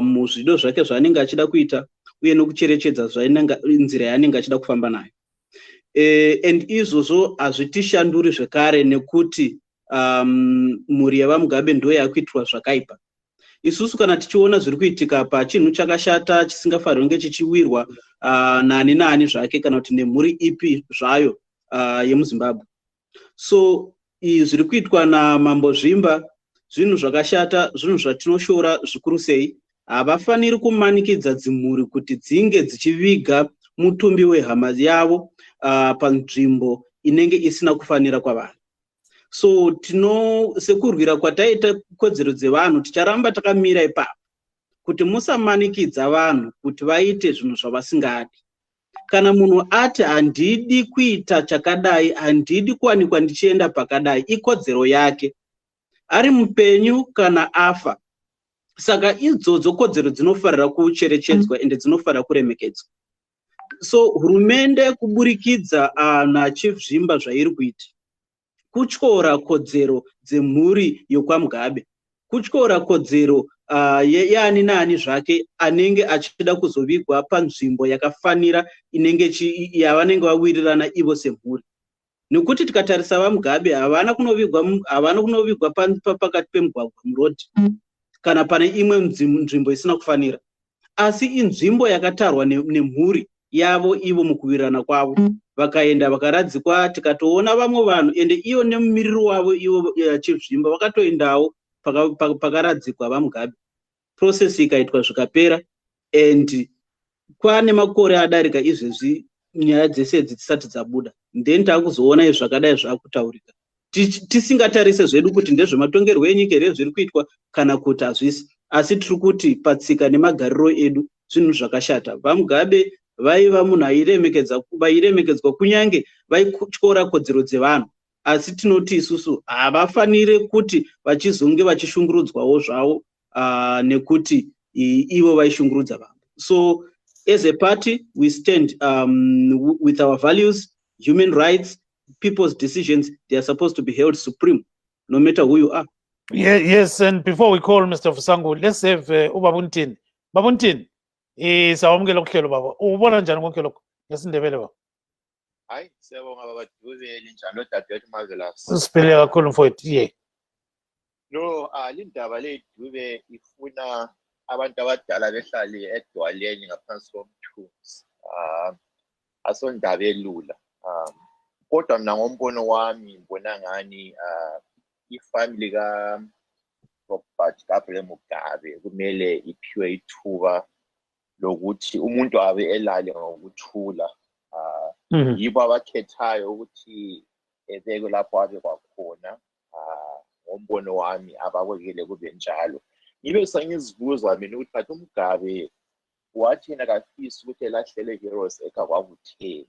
muzvido zvake zvaanenge achida kuita uye nokucherechedza nzira yaanenge achida kufamba nayo. And izvozvo hazvitishanduri zvekare nekuti mhuri yavaMugabe ndo yakuitwa zvakaipa. Isusu kana tichiona zviri kuitika pachinhu chakashata chisingafanirwi kunge chichiwirwa nani nani zvake kana kuti nemhuri ipi zvayo yemuZimbabwe. So zviri kuitwa naMambo Zvimba zvinhu zvakashata, zvinhu zvatinoshora zvikuru sei. Havafaniri kumanikidza dzimhuri kuti dzinge dzichiviga mutumbi wehama yavo panzvimbo inenge isina kufanira kwavanhu. So sekurwira kwataita kodzero dzevanhu ticharamba takamira ipapo kuti musamanikidza vanhu kuti vaite zvinhu zvavasingadi. Kana munhu ati handidi kuita chakadai, handidi kuwanikwa ndichienda pakadai, ikodzero yake, ari mupenyu kana afa. Saka idzodzo kodzero dzinofanira kucherechedzwa ende dzinofanira kuremekedzwa. So hurumende kuburikidza naChief Zvimba zvairi kuita, kutyora kodzero dzemhuri yokwaMugabe, kutyora kodzero yeani nani zvake anenge achida kuzovigwa panzvimbo yakafanira inenge yavanenge vawirirana ivo semhuri. Nekuti tikatarisa vaMugabe havana kunovigwa pakati pemugwagwa murodhi kana pane imwe nzvimbo isina kufanira, asi inzvimbo yakatarwa nemhuri yavo ivo mukuwirirana kwavo. Vakaenda vakaradzikwa, tikatoona vamwe vanhu ende iyo nemumiriri wavo ivo Chief Zvimba vakatoendawo pakaradzikwa vaMugabe. Process ikaitwa zvikapera, and kwane makore adarika izvezvi nyaya dzese dzisati dzabuda, then takuzoona izvi zvakadai zvakutaurika. Tisingatarise zvedu kuti ndezvematongerwo enyika here zviri kuitwa kana kuti hazvisi, asi tiri kuti patsika nemagariro edu zvinhu zvakashata. VaMugabe vaiva munhu vairemekedzwa kunyange vaikyora kodzero dzevanhu, asi tinoti isusu havafanire kuti vachizonge vachishungurudzwawo zvavo nekuti ivo vaishungurudza vanhu. So as a party we stand with our values, human rights, people's decisions, they are supposed to be held supreme no matter who you are. Yeah, yes, and before we call Mr. Fusangu, let's have Ubabuntin. Babuntin. Sawamukela kuhlelo baba. Ubona njani konke lokho? Ngesindebele baba. Hayi, siyabonga baba Dube linjani lodadewethu Marvelous. Siphile kakhulu mfowethu. Yeah. No, lindaba le Dube ifuna abantu abadala behlali edwaleni ngaphansi komthunzi. Asondaba elula. Kodwa mina ngombono wami ngibona ngani ifamily ka Robert Gabriel Mugabe kumele iphiwe ithuba lokuthi umuntu abe elale ngokuthula. Yibo abakhethayo ukuthi ebeke lapho abe kwakhona. Ngombono wami abakwekele kube njalo. Ngibe sengizibuza mina ukuthi bathi uMugabe wathi yena kafisa ukuthi elahlele Heroes ekwakutheni.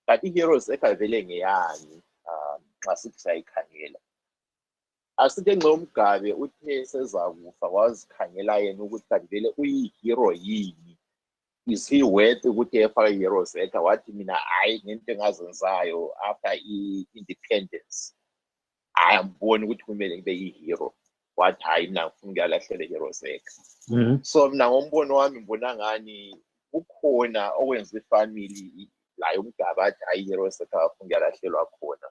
kanti i-heroes ekavele ngeyani xa sithi sayikhangela. Asithe nxa uMgabe uthe sezakufa wazikhangela yena ukuthi kanti vele uyi-hero yini, is he worth ukuthi efake i-heroes ekha, wathi mina hayi ngento engazenzayo after i-independence hayi amboni ukuthi kumele ngibe yi-hero, wathi hayi mina ngifuna ukuyalahlela i-heroes ekha. So mina ngombono wami ngibona ngani kukhona okwenza ifamily la uMgabe athi hayi i-heroes ekha afuna ukuyalahlelwa khona,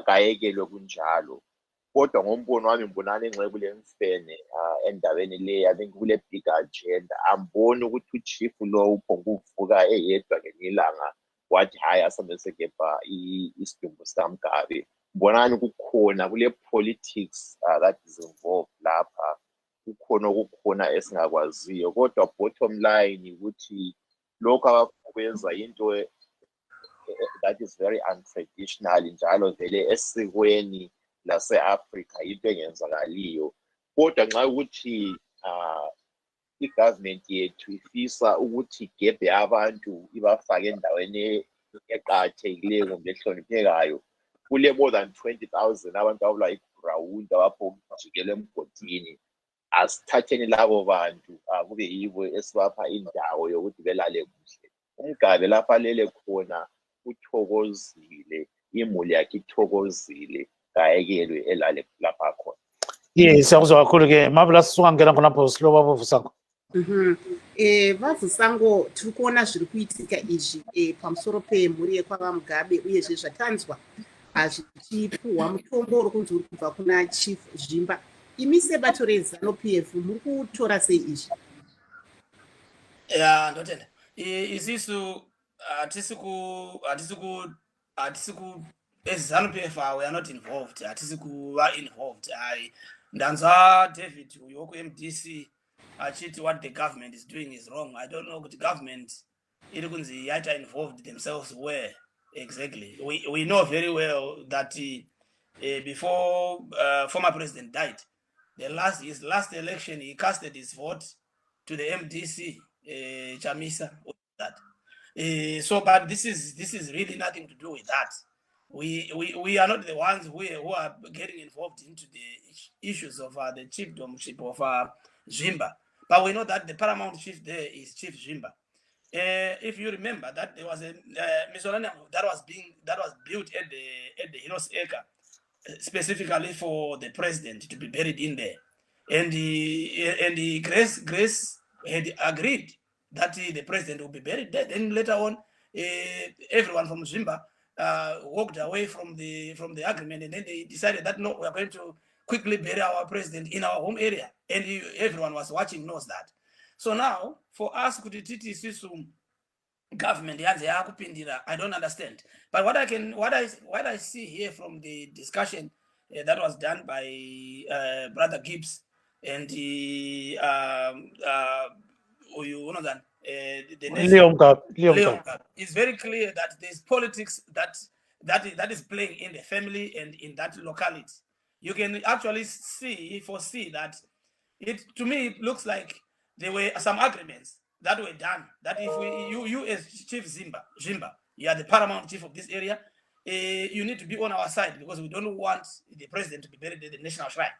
kayekelwe kunjalo. Kodwa ngombono wami ngibonana engxe kule mfene endaweni le, I think kule big agenda, amboni ukuthi uchief lo uphonga ukuvuka eyedwa ngelanga wathi hayi asambe segebha isidumbu sikaMgabe. Ngibonani kukhona kule politics that is involved lapha, kukhona okukhona esingakwaziyo, kodwa bottom line ukuthi lokho abakwenza into that is very untraditional njalo vele esikweni lase-Afrika into engenzakaliyo. Kodwa nxa ukuthi i-government yethu ifisa ukuthi igebhe abantu ibafake endaweni eqakathekileyo kumbe ehloniphekayo, kule more than 20,000 abantu abula igrawundi abaphokujikelwe emgodini, asithatheni labo bantu kube yibo esibapha indawo yokuthi belale kuhle. uMgabe lapha alele khona uthokozile, imuli yakhe ithokozile, kayekelwe elale lapha khona. Yes, siyakuzwa kakhulu-ke Marvelous, sungangena khonapho silo babo Vusango. vavusango tiri kuona zviri kuitika izvi pamusoro pemhuri yekwavaMugabe uyezve zvatanzwa zvichipuhwa mutombo uri kunzi uri kubva kuna Chief Zvimba. Imi sebato reZANU-PF muri kutora sei izvi? Ya ndotenda isisu hatisiku eZANU-PF we are not involved, hatisikuva involved. Ndanzwa David uyo ku-MDC achiti what the government is doing is wrong. I don't know, the government iri kunzi yaita involved themselves where exactly. We know very well that before former president died, his last election he casted his vote to the MDC Chamisa that. So but this is really nothing to do with that. We are not the ones who are getting involved into the issues of the chiefdomship of Zvimba. But we know that the paramount chief there is Chief Zvimba. If you remember that there was a mausoleum that was built at the Heroes Acre, specifically for the president to be buried in there, and Grace had agreed that the president will be buried there. Then later on, everyone from Zvimba walked away from the agreement, and then they decided that no, we are going to quickly bury our president in our home area, and everyone was watching knows that. So now, for us, government, I don't understand. But what I see here from the discussion that was done by Brother Gibbs and the Leo Mgabe. It's very clear that there's politics that is playing in the family and in that locality. You can actually foresee that to me it looks like there were some agreements that were done that if you as Chief Zvimba, you are the paramount chief of this area, you need to be on our side because we don't want the president to be buried at the national shrine.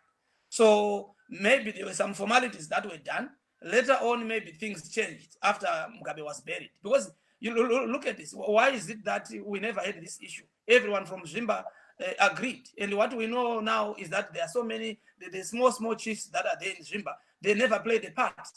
So maybe there were some formalities that were done. Later on, maybe things changed after Mugabe was buried. Because you look at this, why is it that we never had this issue? Everyone from Zvimba agreed. And what we know now is that there are so many, the small chiefs that are there in Zvimba, they never played the part.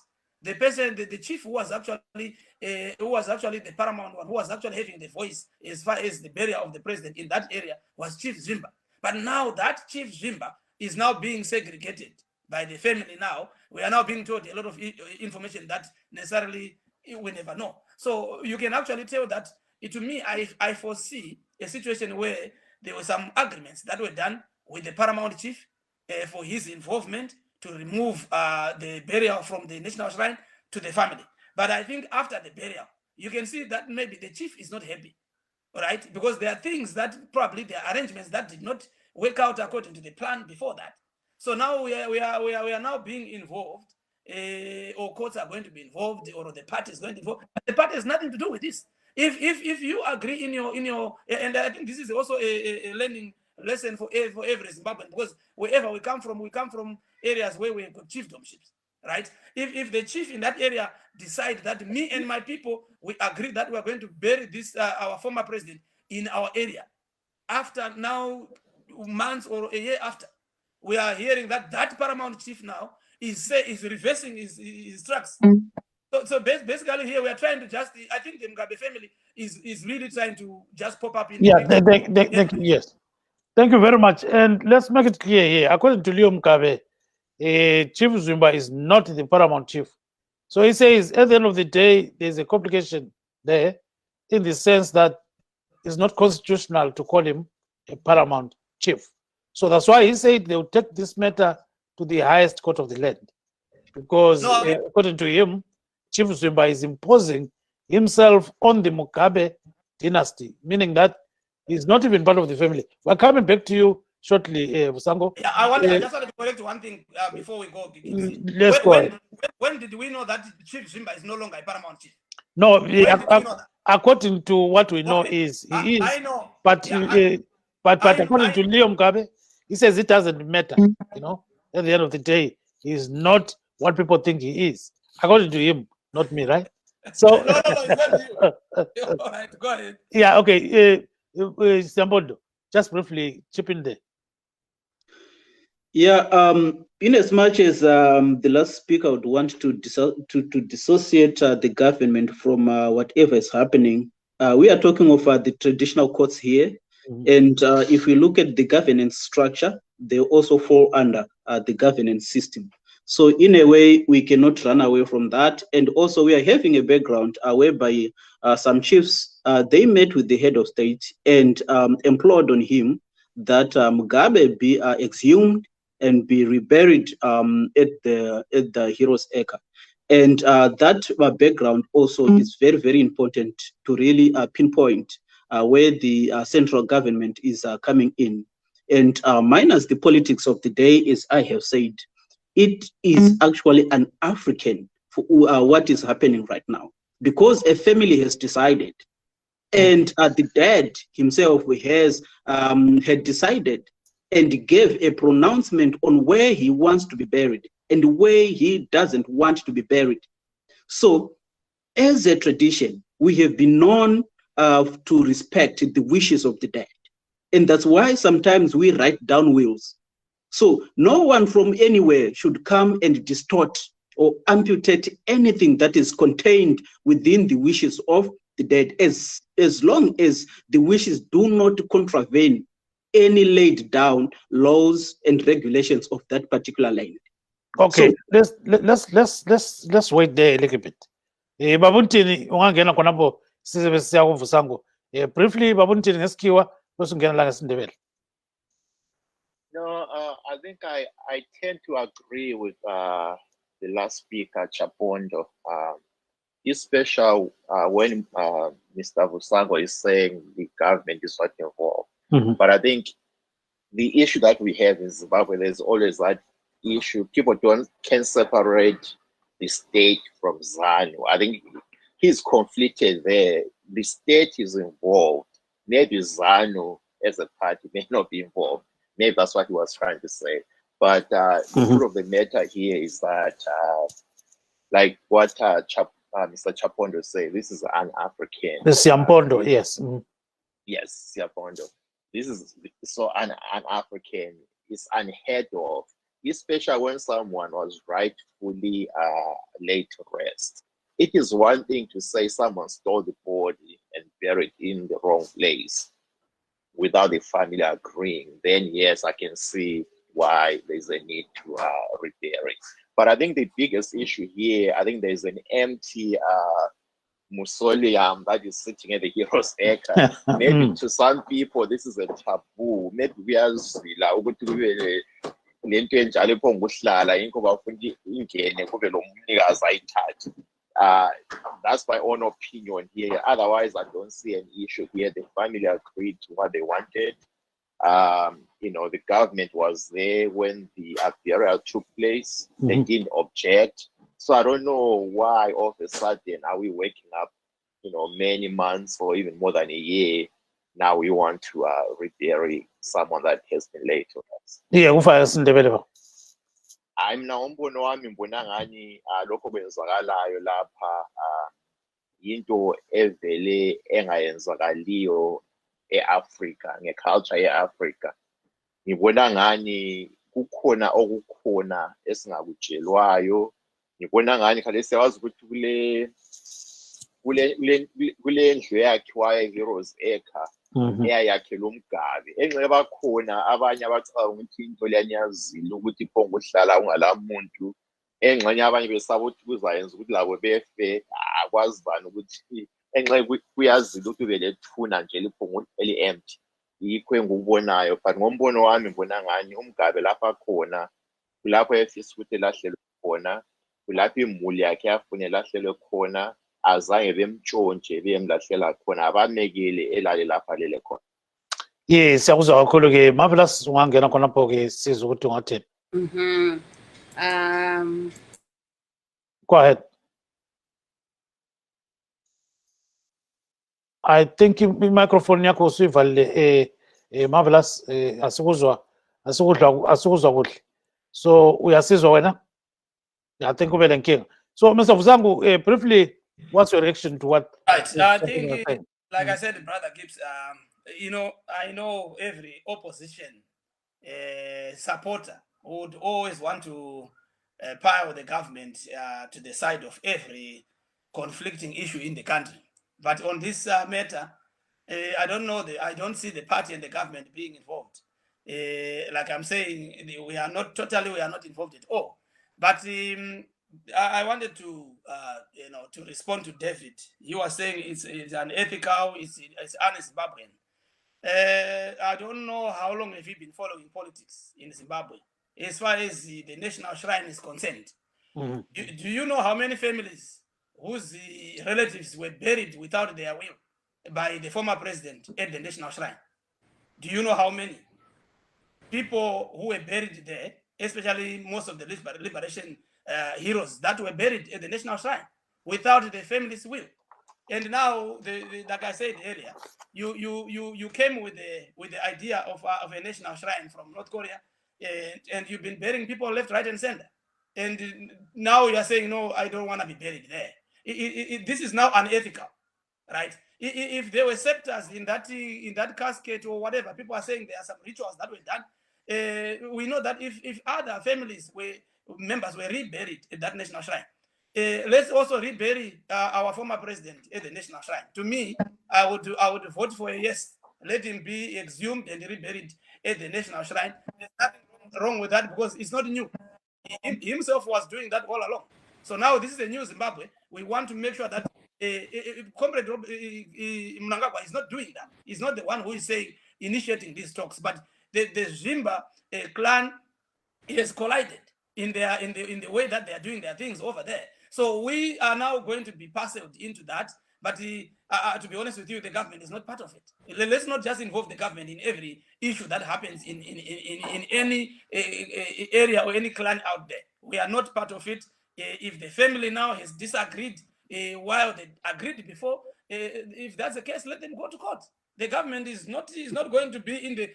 The person, the chief who was actually the paramount one, who was actually having the voice as far as the burial of the president in that area was Chief Zvimba. But now that Chief Zvimba is now being segregated by the family now. We are now being told a lot of information that necessarily we never know. So you can actually tell that, to me, I foresee a situation where there were some agreements that were done with the paramount chief for his involvement to remove the burial from the national shrine to the family. But I think after the burial, you can see that maybe the chief is not happy, all right? Because there are things that probably there are arrangements that did not work out according to the plan before that. So now we are now being involved, or courts are going to be involved, or the party is going to be involved. But the party has nothing to do with this. If you agree in your, and I think this is also a learning lesson for every Zimbabwean, because wherever we come from areas where we have got chiefdomships, right? If the chief in that area decide that me and my people, we agree that we are going to bury this our former president in our area, after now months or a year after, we are hearing that paramount chief now is reversing his tracks. So basically here we are trying to just, I think the Mugabe family is really trying to just pop up in. Yeah, yes. Thank you very much. And let's make it clear here. According to Leo Mugabe, Chief Zimba is not the paramount chief. So he says at the end of the day, there's a complication there, in the sense that it's not constitutional to call him a paramount chief. So that's why he said they'll take this matter to the highest court of the land, because according to him, Chief Zimba is imposing himself on the Mugabe dynasty, meaning that he's not even part of the family. We're coming back to you shortly, Vusango. Yeah, I just wanted to correct one thing before we go. Let's go. When did we know that Chief Zimba is no longer a paramount chief? No, when did we know that? According to what we know is he is. I know, but according to Leo Mugabe, he says it doesn't matter. You know, at the end of the day, he's not what people think he is. According to him, not me, right? So no, it's not you. All right, go ahead. Yeah, okay. Sambondo, just briefly chip in there. Yeah, in as much as the last speaker would want to dissociate the government from whatever is happening, we are talking of the traditional courts here. And if we look at the governance structure, they also fall under the governance system. So in a way, we cannot run away from that. And also we are having a background whereby some chiefs, they met with the head of state and implored on him that Mugabe be exhumed and be reburied at the Heroes Acre. And that background also is very, very important to really pinpoint where the central government is coming in. And minus the politics of the day, as I have said, it is actually an African for what is happening right now, because a family has decided, and the dad himself has had decided and gave a pronouncement on where he wants to be buried and where he doesn't want to be buried. So as a tradition, we have been known to respect the wishes of the dead. And that's why sometimes we write down wills. So no one from anywhere should come and distort or amputate anything that is contained within the wishes of the dead, as long as the wishes do not contravene any laid down laws and regulations of that particular land. Okay, so, let's wait there a little bit. Babuntini ungangena khonapho size siya kuvusango. Briefly Babuntini ngesikiwa bese ungena la ngesindebele. No, I think I tend to agree with the last speaker, Chapondo, especially when Mr. Vusango is saying the government is not involved. But I think the issue that we have in Zimbabwe, there's always that issue. People can separate the state from ZANU. I think he's conflicted there. The state is involved. Maybe ZANU as a party may not be involved. Maybe that's what he was trying to say. But the truth of the matter here is that, like what Mr. Chapondo said, this is an African. The Siampondo, yes. Yes, Siampondo. This is so an African. It's unheard of, especially when someone was rightfully laid to rest. It is one thing to say someone stole the body and buried in the wrong place without the family agreeing. Then yes, I can see why there's a need to rebury it. But I think the biggest issue here, I think there's an empty mausoleum that is sitting at the Heroes Acre. Maybe to some people this is a taboo. Maybe we are that's my own opinion here. Otherwise, I don't see an issue here. The family agreed to what they wanted. The government was there when the burial took place. They didn't object. So I don't know why all of a sudden are we waking up many months or even more than a year. Now we want to rebury someone that has been laid to us. Yeah, kufanele sindebele ba. Hayi mina umbono wami ngibona ngani lokho kwenzakalayo lapha into evele engayenzakaliyo eAfrica ngeculture yeAfrica. Ngibona ngani kukhona okukhona esingakutshelwayo. Ngibona ngani khale siyawazi ukuthi kule ndlu eyakhiwayo Heroes Acre eyayakhela umgabe enxe bakhona abanye abacabanga ukuthi into liyanyazile ukuthi phongo uhlala ungalamuntu engxenye abanye besaba ukuthi kuzayenza ukuthi labo befe akwazi bani ukuthi enxe kuyazile ukuthi belethuna nje liphongo eli-empty. Yikho engikubonayo, but ngombono wami ngibona ngani umgabe lapha khona kulapho efisa ukuthi elahlelwe khona, kulapho imuli yakhe yafuna elahlelwe khona, azange bemtshontshe bemlahlela khona, abamekele elale lapha lele khona. Yes, siyakuzwa kakhulu ke Marvelous, ungangena khonapho ke sizwe ukuthi ungathini. Go ahead. I think i-microphone yakho usuyivalile Marvelous, asikuzwa kuhle. So uyasizwa wena? I think ube lenkinga. So Mr. Vuzangu, briefly, what's your reaction to what? Right. I think, like I said, Brother Gibbs, I know every opposition supporter would always want to pile the government to the side of every conflicting issue in the country. But on this matter, I don't see the party and the government being involved. Like I'm saying, we are not involved at all. But I wanted to, to respond to David. You were saying it's unethical, it's un-Zimbabwean. I don't know how long have you been following politics in Zimbabwe, as far as the national shrine is concerned. Do you know how many families whose relatives were buried without their will by the former president at the national shrine? Do you know how many people who were buried there, especially most of the liberation heroes that were buried at the national shrine without the family's will? And now, like I said earlier, you came with the idea of a national shrine from North Korea, and you've been burying people left, right, and center. And now you are saying, no, I don't want to be buried there. This is now unethical, right? If there were scepters in that casket or whatever, people are saying there are some rituals that were done. We know that if other families members were reburied at that national shrine, let's also rebury our former president at the national shrine. To me, I would vote for a yes. Let him be exhumed and reburied at the national shrine. There's nothing wrong with that because it's not new. He himself was doing that all along. So now this is a new Zimbabwe. We want to make sure that Comrade Mnangagwa is not doing that. He's not the one who is initiating these talks, but the Zimba clan has collided in the way that they are doing their things over there. So we are now going to be parceled into that. But to be honest with you, the government is not part of it. Let's not just involve the government in every issue that happens in any area or any clan out there. We are not part of it. If the family now has disagreed while they agreed before, if that's the case, let them go to court. The government is not going to be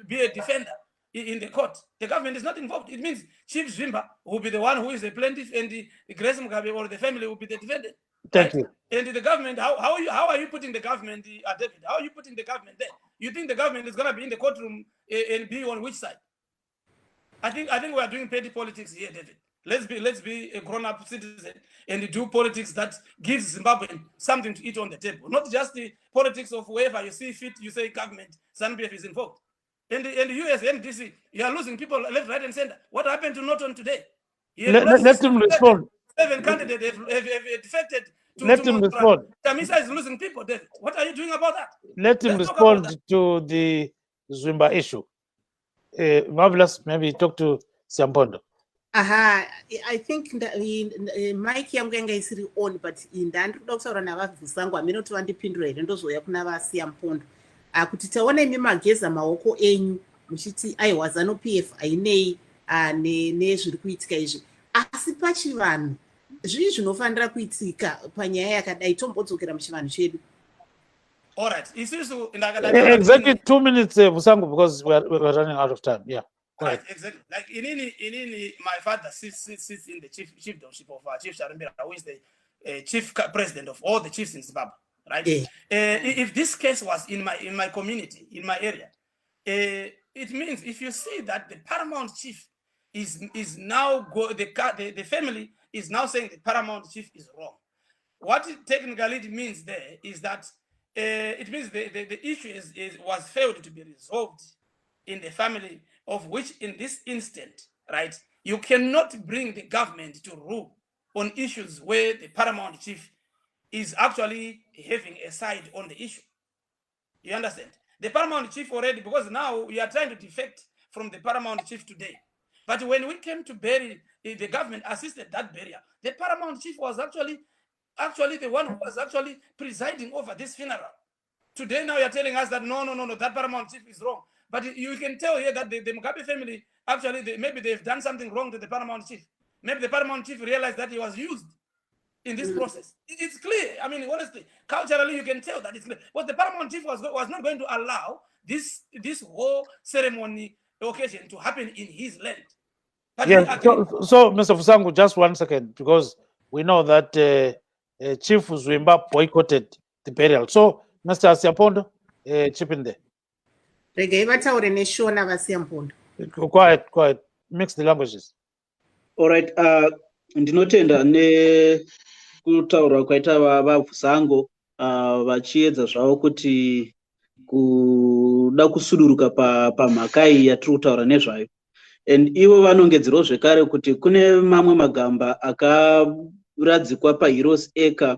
be a defender in the court. The government is not involved. It means Chief Zimba will be the one who is the plaintiff, and the Grace Mugabe or the family will be the defendant. Thank you. And the government, how are you putting the government, David? How are you putting the government there? You think the government is going to be in the courtroom and be on which side? I think we are doing petty politics here, David. Let's be a grown-up citizen and do politics that gives Zimbabwean something to eat on the table, not just the politics of wherever you see fit. You say government, ZANU-PF is involved, and the US MDC, you are losing people left, right, and center. What happened to Norton today? Let him respond. 7 candidates have defected. Let him respond. Chamisa is losing people, David. What are you doing about that? Let him respond to the Zimba issue. Marvelous, maybe talk to Siampondo. I think Mike yangu yanga isiri on, but ndandi kuda kutaura navabvusangu aminoti vandipindura here ndozouya kuna vaSiampondo kuti taona imi mageza maoko enyu muchiti aiwa ZANU-PF ainei nezviri kuitika izvi, asi pachivanhu zvii zvinofanira kuitika panyaya yakadai tombodzokera muchivanhu chedu. All right. Exactly 2 minutes, Vusangu, because we're running out of time. Yeah. Right, exactly. Like in my father sits in the chiefdomship of Chief Sharumbira, who is the chief president of all the chiefs in Zimbabwe. Right. If this case was in my community, in my area, it means if you see that the paramount chief is now the family is now saying the paramount chief is wrong. What technically it means there is that it means the issue was failed to be resolved in the family, of which in this instant, right, you cannot bring the government to rule on issues where the paramount chief is actually having a side on the issue. You understand? The paramount chief already, because now we are trying to defect from the paramount chief today. But when we came to bury, the government assisted that burial. The paramount chief was actually the one who was actually presiding over this funeral. Today now you're telling us that no, that paramount chief is wrong. But you can tell here that the Mugabe family, actually, maybe they've done something wrong to the paramount chief. Maybe the paramount chief realized that he was used in this process. It's clear. I mean, honestly, culturally, you can tell that it's clear. But the paramount chief was not going to allow this whole ceremony occasion to happen in his land. But so Mr. Vusangu, just 1 second, because we know that Chief Zwimba boycotted the burial. So, Mr. Asiapondo, chip in there. Quiet. Mix the languages. All right. Ndinotenda nekutaura kwaita vaVusango vachiedza zvavo kuti kuda kusuduruka pamhaka iyi yatiri kutaura nezvayo. And ivo vanongedzerawo zvekare kuti kune mamwe magamba akaradzikwa paHeroes Acre,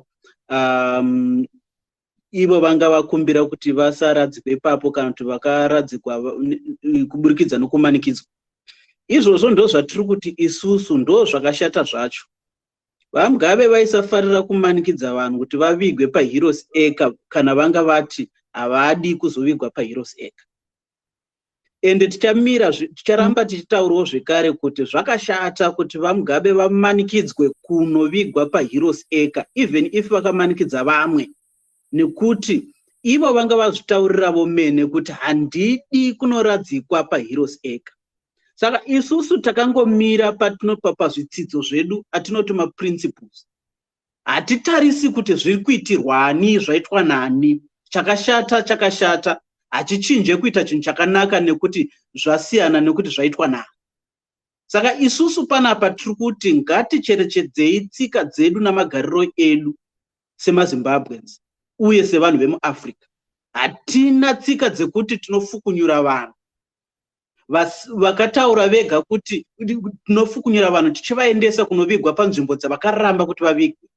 ivo vanga vakumbira kuti vasaradzikwe ipapo kana kuti vakaradzikwa kuburikidza nokumanikidzwa. Izvozvo ndo zvatiri kuti isusu ndo zvakashata zvacho. VaMugabe vaisafarira kumanikidza vanhu kuti vavigwe paHeroes Acre kana vanga vati havadi kuzovigwa paHeroes Acre. Ende ticharamba tichitaurawo zvekare kuti zvakashata kuti vaMugabe vamanikidzwe kunovigwa paHeroes Acre, even if vakamanikidza vamwe, nekuti ivo vanga vazvitaurira vomene kuti handidi kunoradzikwa paHeroes Acre. Saka isusu takangomira patinopa pazvidzidzo zvedu atinoti maprinciples. Hatitarisi kuti zviri kuitirwani, zvaitwa nani, chakashata, hachichinje kuita chinhu chakanaka nekuti zvasiyana nekuti zvaitwa nani. Saka isusu panapa tiri kuti ngaticherechedzei tsika dzedu namagariro edu semaZimbabweans uye sevanhu vemuAfrica. Hatina tsika dzekuti tinofukunyura vanhu. Vakataura vega kuti tinofukunyura vanhu tichivaendesa kunovigwa panzvimbo dzavakaramba kuti vavigwe.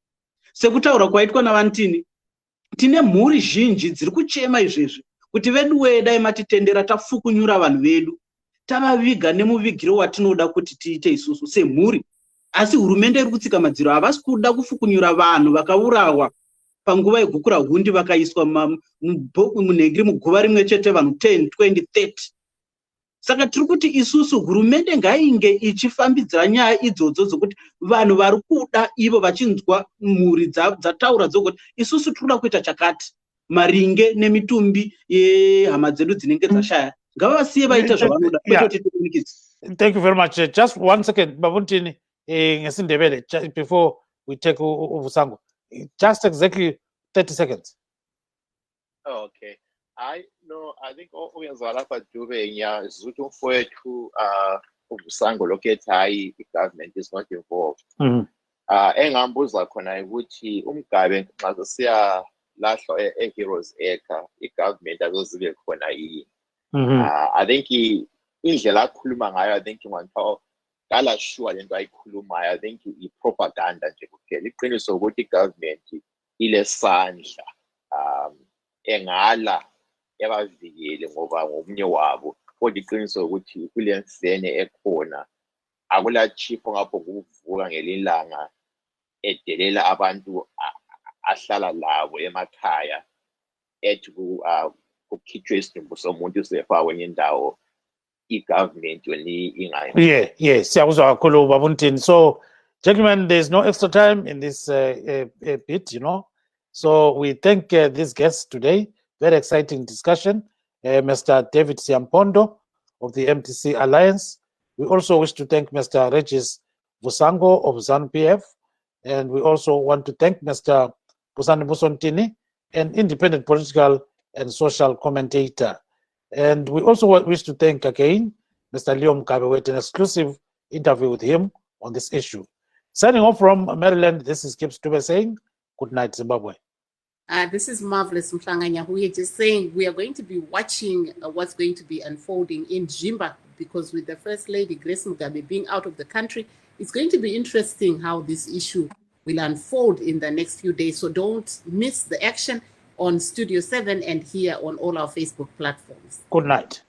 Sekutaura kwaitwa navanitini, tine mhuri zhinji dziri kuchema izvezvi kuti vedu dai matitendera tafukunyura vanhu vedu, tavaviga nemuvigiro watinoda kuti tiite isusu semhuri. Asi hurumende iri kutsika madziro, havasi kuda kufukunyura vanhu vakaurawa panguva yegukura hundi vakaiswa munhengeri muguva rimwe chete vanhu 10, 20, 30. Saka tiri kuti isusu hurumende ngainge ichifambidzira nyaya idzodzo dzokuti vanhu vari kuda ivo vachinzwa mhuri dzataura dzokuti isusu tiri kuita chakati maringe nemitumbi yehama dzedu dzinenge dzashaya. Ngavasiye vaita zvavanoda. Thank you very much. Just 1 second, Babuntini, before we take Vusango. Just exactly 30 seconds. Oh, okay. I think uyenza lapha Dube nya zuthi umfowethu uVusango lokethi hayi i-government is not involved. Engambuza khona ukuthi uMugabe nxa siya lahlwa eHeroes Acre i-government azozibe khona yini. I think indlela akhuluma ngayo, I think ngwanto kala sure lento ayikhulumayo, I think i-propaganda nje kuphela. Iqiniso ukuthi i-government ilesandla engala yabavikele ngoba ngomunye wabo, kodwa iqiniso ukuthi kule mfene ekhona akula chief ngapho kuvuka ngelilanga edelela abantu ahlala labo emakhaya ethi kukhitshwe isidumbu somuntu sefa kwenye indawo i-government yona ingayo. Yeah, siyakuzwa kakhulu Babuntini. So Gentlemen, there's no extra time in this bit, you know. So we thank these guests today. Very exciting discussion. Mr. David Siampondo of the MTC Alliance. We also wish to thank Mr. Regis Vusango of ZANU-PF. And we also want to thank Mr. Busani Busontini, an independent political and social commentator. And we also wish to thank again Mr. Leo Mugabe with an exclusive interview with him on this issue. Signing off from Maryland, this is Kip Stube saying, good night, Zimbabwe. This is Marvelous Mhlanganya. We are just saying we are going to be watching what's going to be unfolding in Jimba, because with the First Lady, Grace Mugabe, being out of the country, it's going to be interesting how this issue will unfold in the next few days. So don't miss the action on Studio 7 and here on all our Facebook platforms. Good night.